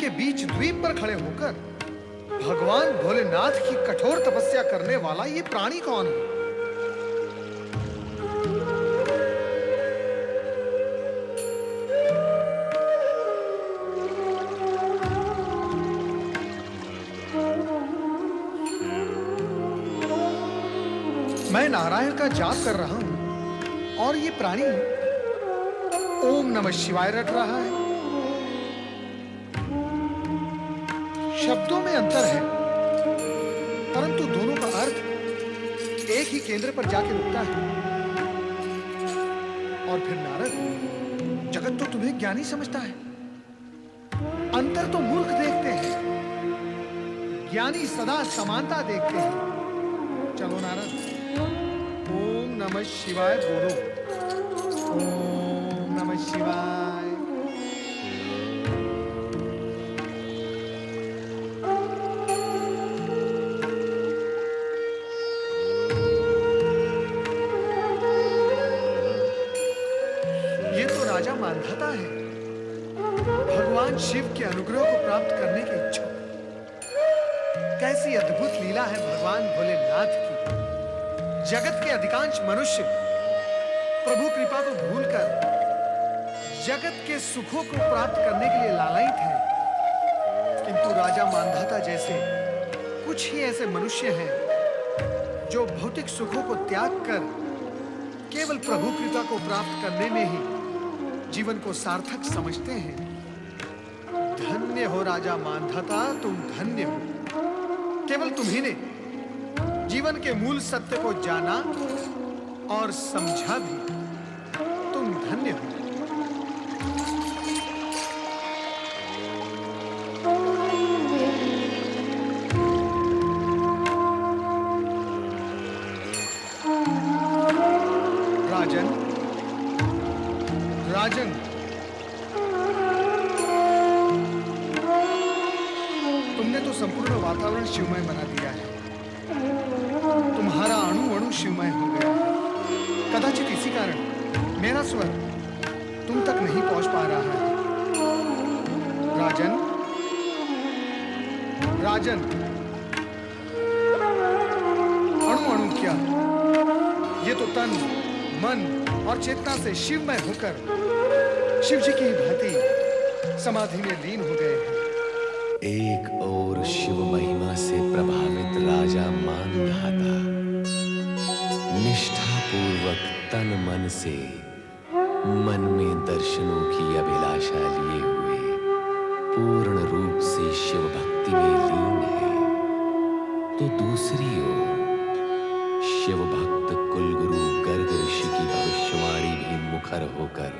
के बीच द्वीप पर खड़े होकर भगवान भोलेनाथ की कठोर तपस्या करने वाला ये प्राणी कौन है? मैं नारायण का जाप कर रहा हूं और ये प्राणी ओम नमः शिवाय रट रहा है। शब्दों में अंतर है, परंतु दोनों का अर्थ एक ही केंद्र पर जाके रुकता है। और फिर नारद, जगत तो तुम्हें ज्ञानी समझता है, अंतर तो मूर्ख देखते हैं, ज्ञानी सदा समानता देखते हैं। चलो नारद, ओम नमः शिवाय बोलो। ओम नमः शिवाय। ये तो राजा मानधाता है, भगवान शिव के अनुग्रह को प्राप्त करने के इच्छुक। कैसी अद्भुत लीला है भगवान भोलेनाथ की। जगत के अधिकांश मनुष्य प्रभु कृपा को भूलकर जगत के सुखों को प्राप्त करने के लिए लालायित हैं, किंतु राजा मानधाता जैसे कुछ ही ऐसे मनुष्य हैं जो भौतिक सुखों को त्याग कर केवल प्रभु कृपा को प्राप्त करने में ही जीवन को सार्थक समझते हैं। धन्य हो राजा मानधाता, तुम धन्य हो। केवल तुम्ही ने जीवन के मूल सत्य को जाना और समझा भी। तुम धन्य हो। राजन, राजन, तुमने तो संपूर्ण वातावरण शिवमय बना दिया है। तुम्हारा अणु अणु शिवमय हो गया है। कदाचित इसी कारण मेरा स्वर तुम तक नहीं पहुंच पा रहा है। राजन, राजन, अणु अणु क्या, ये तो तन, मन और चेतना से शिवमय होकर शिव जी की भांति समाधि में लीन हो गए हैं। एक और शिव महिमा से प्रभावित राजा मानधाता निष्ठापूर्वक तन मन से मन में दर्शनों की अभिलाषा लिए हुए पूर्ण रूप से शिव भक्ति में लीन है, तो दूसरी ओर शिव भक्त कुलगुरु गर्ग ऋषि की भविष्यवाणी भी मुखर होकर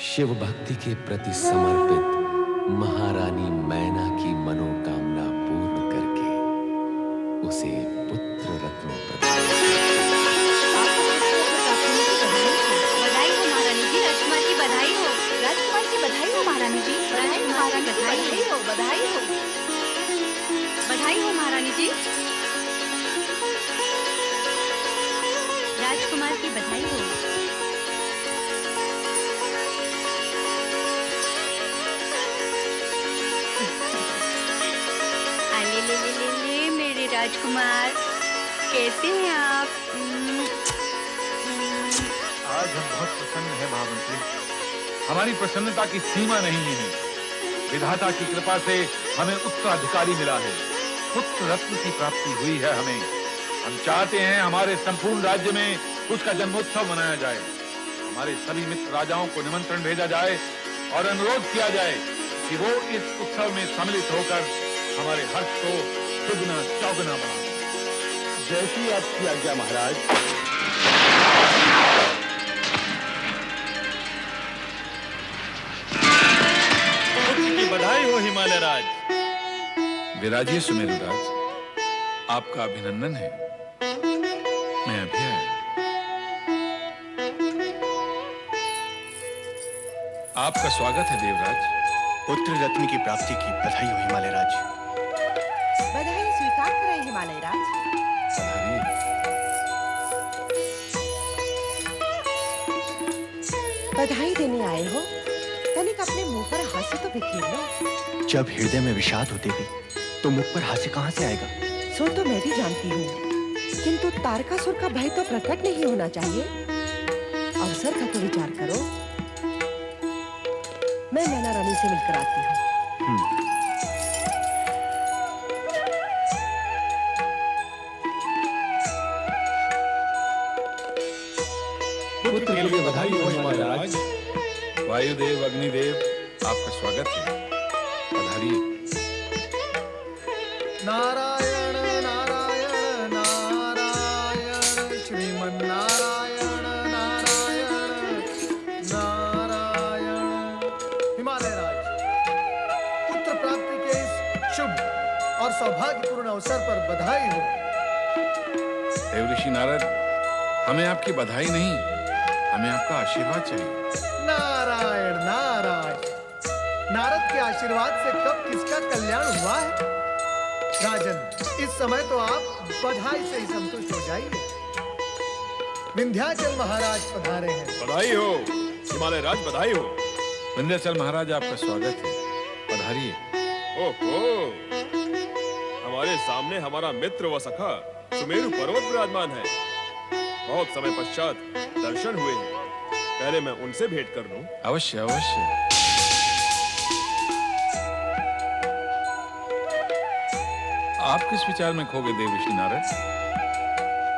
शिव भक्ति के प्रति समर्पित महारानी मैना की मनोकामना पूर्ण करके उसे पुत्र रत्न प्रदान। बधाई हो महारानी जी, राजकुमार की बधाई हो। राजकुमार की बधाई हो महारानी जी, महारानी की बधाई हो, बधाई हो, बधाई हो महारानी जी। राजकुमार की बधाई हो। ले मेरे राजकुमार, कैसे हैं आप? आज हम बहुत प्रसन्न हैं महामंत्री। हमारी प्रसन्नता की सीमा नहीं है। विधाता की कृपा से हमें उत्तराधिकारी मिला है, पुत्र रत्न की प्राप्ति हुई है हमें। हम चाहते हैं हमारे संपूर्ण राज्य में उसका जन्मोत्सव मनाया जाए। हमारे सभी मित्र राजाओं को निमंत्रण भेजा जाए और अनुरोध किया जाए कि वो इस उत्सव में सम्मिलित होकर हमारे हर्ष को दुगना चौगुना बना। जैसी आपकी आज्ञा महाराज। की बधाई हो हिमालय राज। विराजिए सुमेरु राज, आपका अभिनंदन है। मैं अभी आया। आपका स्वागत है देवराज। पुत्र रत्न की प्राप्ति की बधाई हो हिमालय राज। बधाई स्वीकार करें हिमालय राज। बधाई देने आए हो? तनिक अपने मुंह पर हास्य तो बिखेर लो। जब हृदय में विषाद हो देवी, तो मुख पर हास्य कहाँ से आएगा? सो तो मैं भी जानती हूँ, किंतु तारकासुर का भय तो प्रकट नहीं होना चाहिए। अवसर का तो विचार करो। मैं नैना रानी से मिलकर आती हूँ। पुत्र के लिए बधाई हो महाराज। वायुदेव अग्निदेव आपका स्वागत है, पधारिए। नारायण नारायण नारायण श्रीमन नारायण नारायण नारायण। हिमालय राज, पुत्र प्राप्ति के इस शुभ और सौभाग्यपूर्ण अवसर पर बधाई हो। देवऋषि नारद, हमें आपकी बधाई नहीं, हमें आपका आशीर्वाद चाहिए। नारायण नारायण। नारद के आशीर्वाद से कब किसका कल्याण हुआ है? राजन, इस समय तो आप बधाई से ही संतुष्ट हो जाइए। विंध्याचल महाराज पधारे हैं। बधाई हो हिमालय राज, बधाई हो। विंध्याचल महाराज आपका स्वागत है, पधारिए। ओहो, हमारे सामने हमारा मित्र व सखा सुमेरु पर्वत विराजमान है। बहुत समय पश्चात दर्शन हुए हैं, पहले मैं उनसे भेंट कर लूं। अवश्य अवश्य। आप किस विचार में खो गए देवऋषि नारद?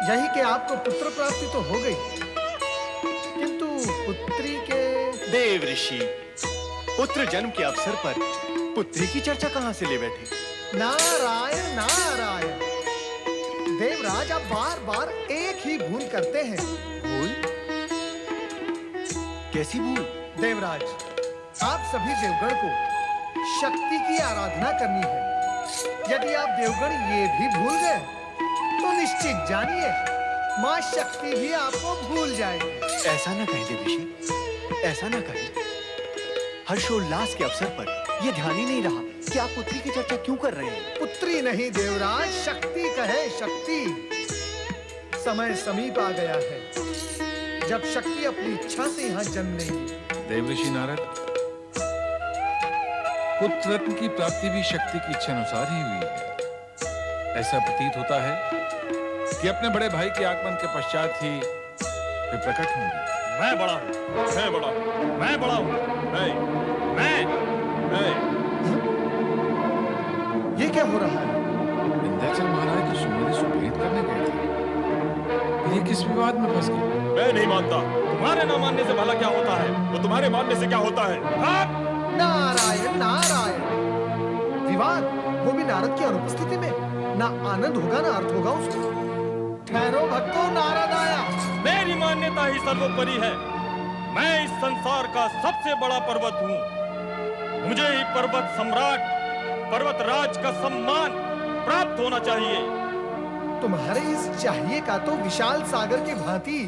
यही कि आपको पुत्र प्राप्ति तो हो गई, किंतु पुत्री के देव ऋषि, पुत्र जन्म के अवसर पर पुत्री की चर्चा कहाँ से ले बैठे? नारायण नारायण। देवराज, आप बार बार एक ही भूल करते हैं। भूल? कैसी भूल? देवराज, आप सभी देवगण को शक्ति की आराधना करनी है। यदि आप देवगण ये भी भूल गए तो निश्चित जानिए माँ शक्ति भी आपको भूल जाएगी। ऐसा ना कहें देव ऋषि, ऐसा ना कहें। हर्षोल्लास के अवसर पर यह ध्यान ही नहीं रहा कि आप पुत्री की चर्चा क्यों कर रहे हैं। पुत्री नहीं देवराज, शक्ति कहे शक्ति। समय समीप आ गया है जब शक्ति अपनी इच्छा से यहाँ जन्म लेगी। देवऋषि नारद, पुत्र रत्न की प्राप्ति भी शक्ति की इच्छा अनुसार ही हुई है। ऐसा प्रतीत होता है कि अपने बड़े भाई के आगमन के पश्चात ही वे प्रकट होंगे। मैं बड़ा हूँ, मैं बड़ा हूँ, मैं बड़ा हूँ, मैं। ये क्या हो रहा है? विंध्याचल महाराज तो सुमेरु से भेंट करने गए थे, फिर ये किस विवाद में फंस गए? मैं नहीं मानता। तुम्हारे न मानने से भला क्या होता है, तो तुम्हारे मानने से क्या होता है? नारायण नारायण। विवाद, वो भी नारद की अनुपस्थिति में? ना आनंद होगा ना अर्थ होगा उसको। ठहरो भक्तों, नारद आया। मेरी मान्यता ही सर्वोपरि है। मैं इस संसार का सबसे बड़ा पर्वत हूँ। मुझे ही पर्वत सम्राट, पर्वत राज का सम्मान प्राप्त होना चाहिए। तुम्हारे इस चाहिए का तो विशाल सागर की भांति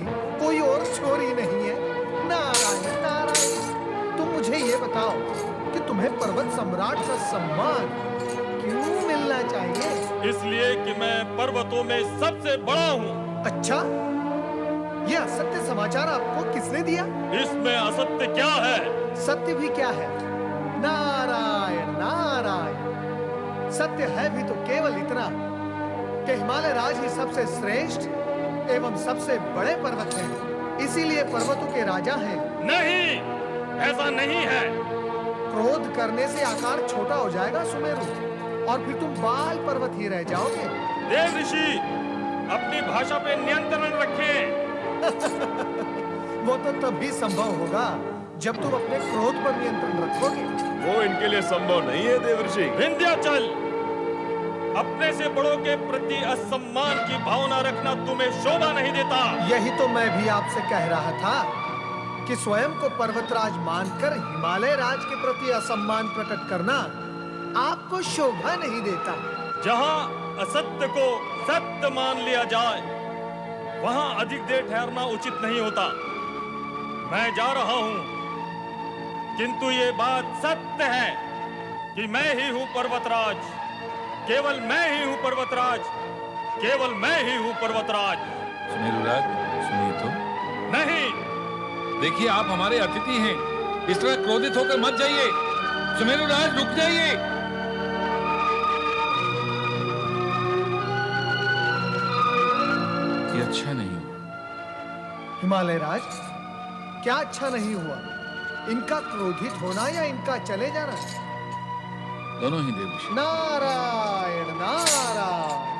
कोई और छोर ही नहीं है। नारायण नारायण। तुम मुझे ये बताओ कि तुम्हें पर्वत सम्राट का सम्मान क्यों मिलना चाहिए? इसलिए कि मैं पर्वतों में सबसे बड़ा हूँ। अच्छा, ये असत्य समाचार आपको किसने दिया? इसमें असत्य क्या है? सत्य भी क्या है? नारायण नारायण। सत्य है भी तो केवल इतना कि हिमालय राज ही सबसे श्रेष्ठ एवं सबसे बड़े पर्वत हैं। इसीलिए पर्वतों के राजा हैं। नहीं, ऐसा नहीं है। क्रोध करने से आकार छोटा हो जाएगा सुमेरु, और फिर तुम बाल पर्वत ही रह जाओगे। देव ऋषि, अपनी भाषा पे नियंत्रण रखें। वो तो तभी संभव होगा जब तुम अपने क्रोध पर नियंत्रण रखोगे। वो इनके लिए संभव नहीं है देव ऋषि। विंध्याचल, अपने से बड़ों के प्रति असम्मान की भावना रखना तुम्हें शोभा नहीं देता। यही तो मैं भी आपसे कह रहा था कि स्वयं को पर्वतराज मानकर हिमालय राज के प्रति असम्मान प्रकट करना आपको शोभा नहीं देता। जहाँ असत्य को सत्य मान लिया जाए, वहाँ अधिक देर ठहरना उचित नहीं होता। मैं जा रहा हूँ, किंतु ये बात सत्य है कि मैं ही हूँ पर्वतराज। केवल मैं ही हूँ पर्वतराज, केवल मैं ही हूँ पर्वतराज। सुमेरुराज, सुनिए तो। नहीं, देखिए, आप हमारे अतिथि हैं, इस तरह क्रोधित होकर मत जाइए। सुमेरु राज, रुक जाइए। ये अच्छा नहीं हुआ। हिमालय राज, क्या अच्छा नहीं हुआ? इनका क्रोधित होना या इनका चले जाना? दोनों ही देवऋषि। नारायण नारायण।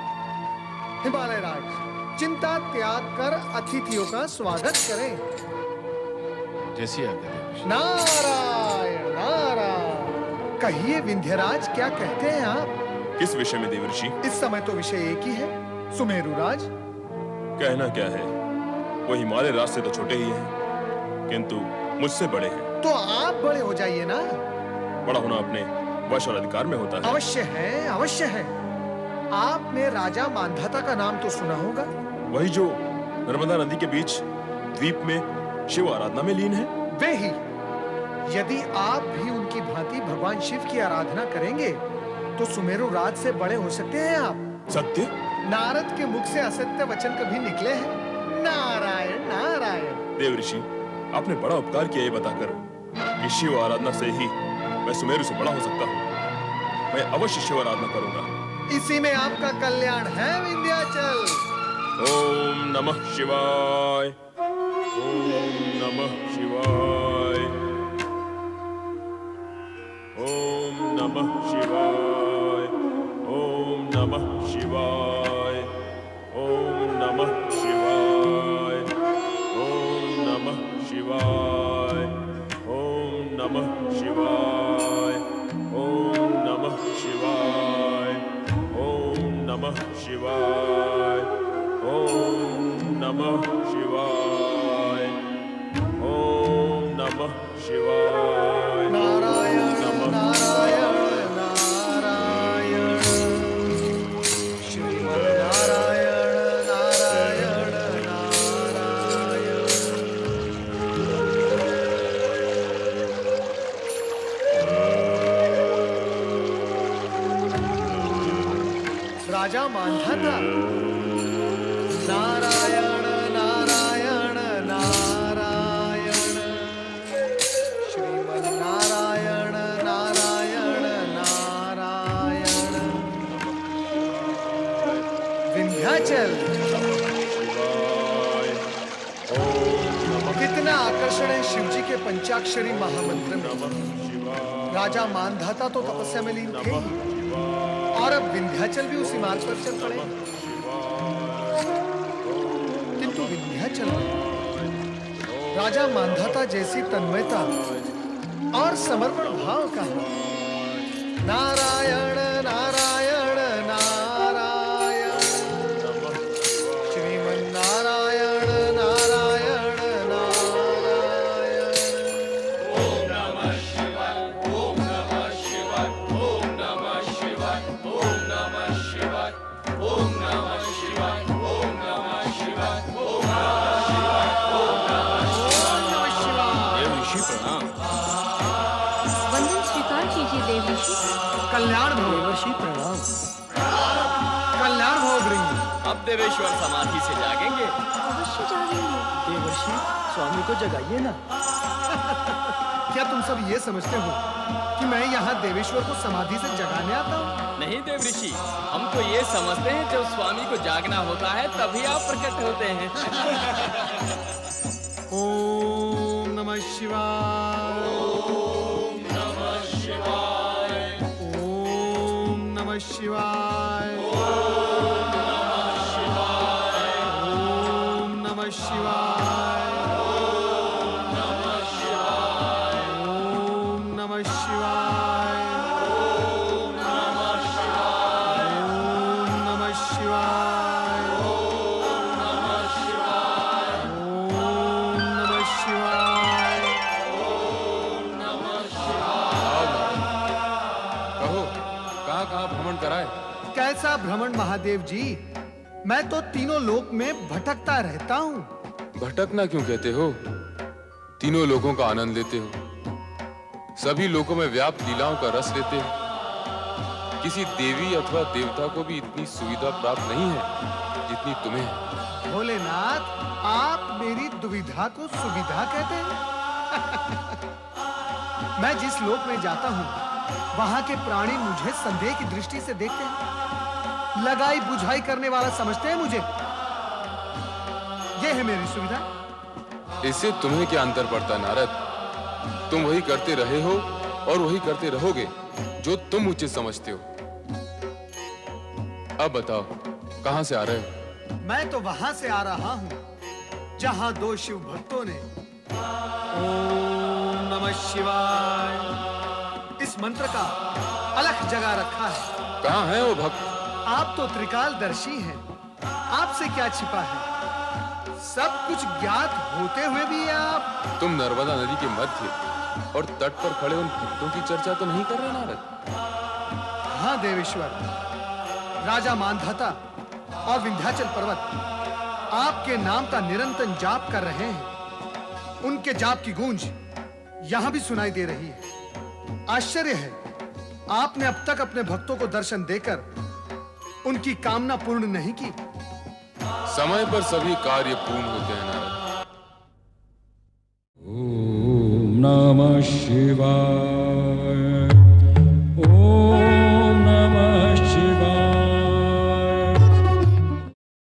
हिमालय राज, चिंता त्याग कर अतिथियों का स्वागत करें। जैसी आज्ञा देवऋषि। नारायण नारायण। कहिए विंध्यराज, क्या कहते हैं आप? किस विषय में देवऋषि? इस समय तो विषय एक ही है, सुमेरु राज। कहना क्या है, वो हिमालय राज से तो छोटे ही हैं, किंतु मुझसे बड़े हैं। तो आप बड़े हो जाइए ना। बड़ा होना अपने वश और अधिकार में होता है। अवश्य है, अवश्य है। आपने राजा मांधाता का नाम तो सुना होगा। वही जो नर्मदा नदी के बीच द्वीप में शिव आराधना में लीन है। वे ही। यदि आप भी उनकी भांति भगवान शिव की आराधना करेंगे तो सुमेरु राज से बड़े हो सकते हैं आप। सत्य? नारद के मुख से असत्य वचन कभी निकले हैं? नारायण नारायण। देवऋषि, आपने बड़ा उपकार किया ये बताकर कि शिव आराधना से ही मैं सुमेरु से बड़ा हो सकता हूँ। मैं अवश्य शिव आराधना करूंगा। इसी में आपका कल्याण है विंध्याचल। ओम नमः शिवाय। ओम नमः शिवाय। ओम नमः शिवाय। ओम नमः शिवाय। ओम नमः शिवाय। ओम नमः शिवाय। ओम नमः शिवाय। ओम नमः शिवाय। ओम नमः शिवाय। ओम नमः शिवाय। ओम नमः शिवाय। नारायण नमः नारायण नारायण। श्रीमन्नारायण नारायण नारायण। राजा मांधाता। नारायण नारायण नारायण। श्रीमन्नारायण नारायण नारायण। विंध्याचल, कितना आकर्षण है शिव जी के पंचाक्षरी महामंत्र में। राजा मानधाता तो तपस्या में लीन थे ही, और अब विंध्याचल भी उसी मार्ग पर चल पड़े। किंतु विंध्याचल में राजा मानधाता जैसी तन्मयता और समर्पण भाव का नारायण नारायण नारायण। श्रीमन्नारायण नारायण नारायण। ओम नमः शिवाय। ओम नमः शिवाय। ओम नमः शिवाय। ओम नमः शिवाय। ओम नमः शिवाय। ओम नमः शिवाय। ओम नमः शिवाय। देवऋषि प्रणाम। वंदन स्वीकार कीजिए देवऋषि। कल्याण भव देवर्षि प्रणाम। कल्याण भव भृंग। अब देवेश्वर समाधि से जागेंगे। अवश्य जागेंगे। देवर्षि, स्वामी को जगाइए ना। क्या तुम सब ये समझते हो कि मैं यहाँ देवेश्वर को समाधि से जगाने आता हूँ? नहीं देवऋषि, हम तो ये समझते हैं जब स्वामी को जागना होता है तभी आप प्रकट होते हैं। ओम नमः शिवाय। ओम नमः शिवाय। ओम नमः शिवाय। ओम नमः शिवाय। ओम नमः शिवाय। ओम नमः शिवाय। ओम नमः शिवाय। ओम नमः शिवाय। ओम नमः शिवाय। ओम नमः शिवाय। ओम नमः शिवाय। ओम नमः शिवाय। कहो, कहाँ कहाँ भ्रमण कराए? कैसा भ्रमण महादेव जी, मैं तो तीनों लोक में भटकता रहता हूँ। भटकना क्यों कहते हो? तीनों लोगों का आनंद लेते हो, सभी लोगों में व्याप्त लीलाओं का रस लेते हो। किसी देवी अथवा देवता को भी इतनी सुविधा प्राप्त नहीं है जितनी तुम्हें है। भोलेनाथ, आप मेरी दुविधा को सुविधा कहते हैं। मैं जिस लोक में जाता हूं, वहां के प्राणी मुझे संदेह की दृष्टि से देखते हैं, लगाई बुझाई करने वाला समझते हैं मुझे। यह है मेरी सुविधा। इससे तुम्हें क्या अंतर पड़ता नारद? तुम वही करते रहे हो और वही करते रहोगे जो तुम उचित समझते हो। अब बताओ, कहां से आ रहे हो? मैं तो वहां से आ रहा हूं जहां दो शिव भक्तों ने ओम नमः शिवाय इस मंत्र का अलख जगा रखा है। कहां है वो भक्त? आप तो त्रिकालदर्शी हैं, आपसे क्या छिपा है? सब कुछ ज्ञात होते हुए भी आप। तुम नर्मदा नदी के मध्य और तट पर खड़े उन भक्तों की चर्चा तो नहीं कर रहे नारद? हाँ देवेश्वर, राजा मानधाता और विंध्याचल पर्वत आपके नाम का निरंतर जाप कर रहे हैं। उनके जाप की गूंज यहां भी सुनाई दे रही है। आश्चर्य है, आपने अब तक अपने भक्तों को दर्शन देकर उनकी कामना पूर्ण नहीं की। समय पर सभी कार्य पूर्ण होते हैं नारद। ओम नमः शिवाय।